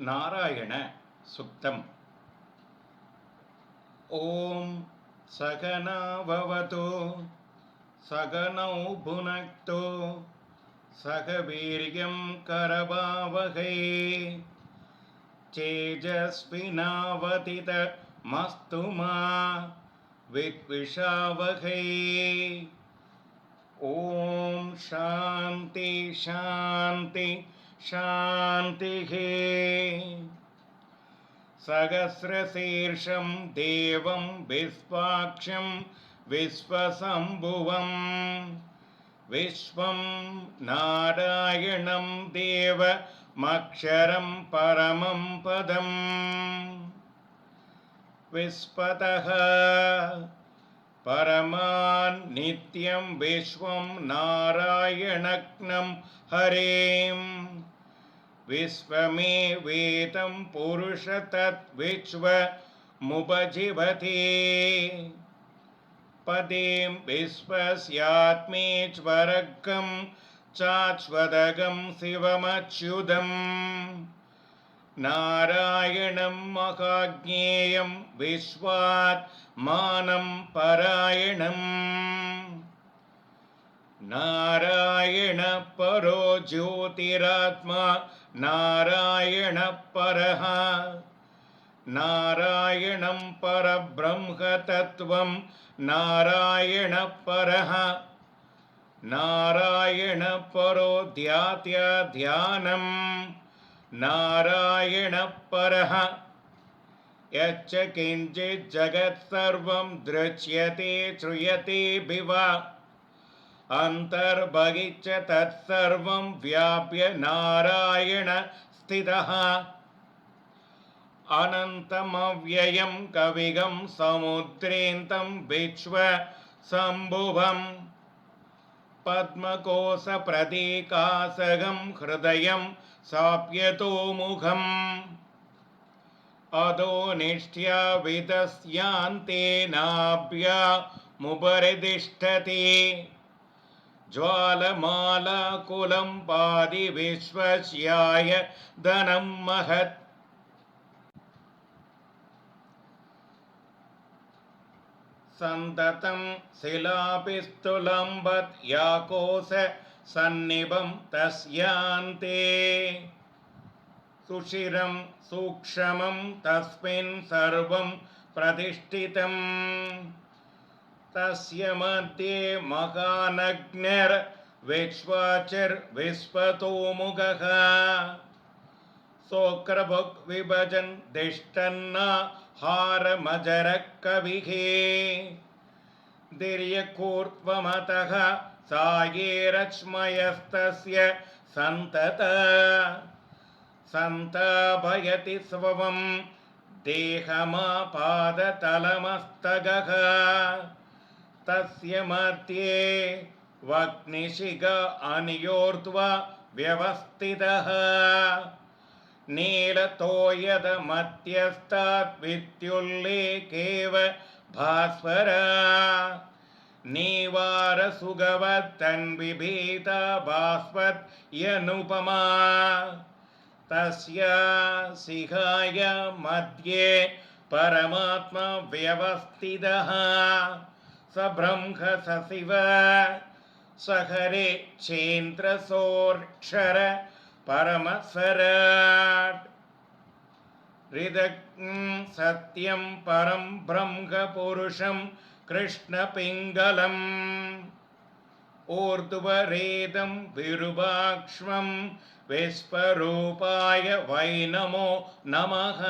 नारायण सुक्तम्। ॐ सकना भवतु सकनौ भुनक्तु सह वीर्यं करवावहै तेजस्विनावतितमस्तु मा विद्विषावहै। ॐ शान्ति शान्ति शान्तिः। सहस्रशीर्षं देवं विश्वाक्षं विश्वशम्भुवं विश्वं नारायणं देवमक्षरं परमं पदम् विश्वतः परमान् नित्यं विश्वं नारायणघ्नं हरिं विश्वमेवेतं पुरुषतद्विश्वमुपजीवति पदीं विश्वस्यात्मेश्वरकं शाश्वतगं शिवमच्युतम् नारायणं महाज्ञेयं विश्वात्मानं परायणम् नारायण परो ज्योतिरात्मा नारायण परः नारायणं परब्रह्मतत्त्वं नारायण परः नारायण परो ध्यात्याध्यानं नारायण परः यच्च किञ्चित् जगत्सर्वं दृश्यते श्रूयते भिवा अंतर्बहिश्च तत्सर्वं व्याप्य नारायण स्थितः अनन्तमव्ययं कविगं समुद्रेन्तं विश्वशम्भुवं पद्मकोशप्रतीकासगं हृदयं साप्यतोमुखम् अधो निष्ठ्या वितस्यान्ते नाभ्यामुपरितिष्ठति ज्वालमालाकुलं पादि विश्वस्याय धनं महत् सन्ततं शिलापिस्तुलम्बत् याकोश सन्निभं तस्यान्ते सुशिरं सूक्ष्मं तस्मिन् सर्वं प्रतिष्ठितम् तस्य मध्ये महानग्निर्विश्वाचिर्विश्वतोमुखः शोक्रभुक् विभजन् दिष्टन्नाहारमजरः कविः दीर्घकूर्ध्वमतः सायेरश्मयस्तस्य सन्तापयति स्वं देहमापादतलमस्तगः तस्य मध्ये वह्निशिखा अनयोर्ध्वा व्यवस्थितः नीलतोयदमध्यस्थात् विद्युल्लेखेव भास्वर नीवारसुगवत्तन्विभीता भास्वत्यनुपमा तस्य शिखाय मध्ये परमात्मा व्यवस्थितः स ब्रह्म स शिव स हरे चेन्द्रसोऽक्षर परमसराट् हृदयं सत्यं परं ब्रह्म पुरुषं कृष्णपिङ्गलम् ऊर्ध्वरेदं विरूपाक्ष्मं विश्वरूपाय वै नमो नमः।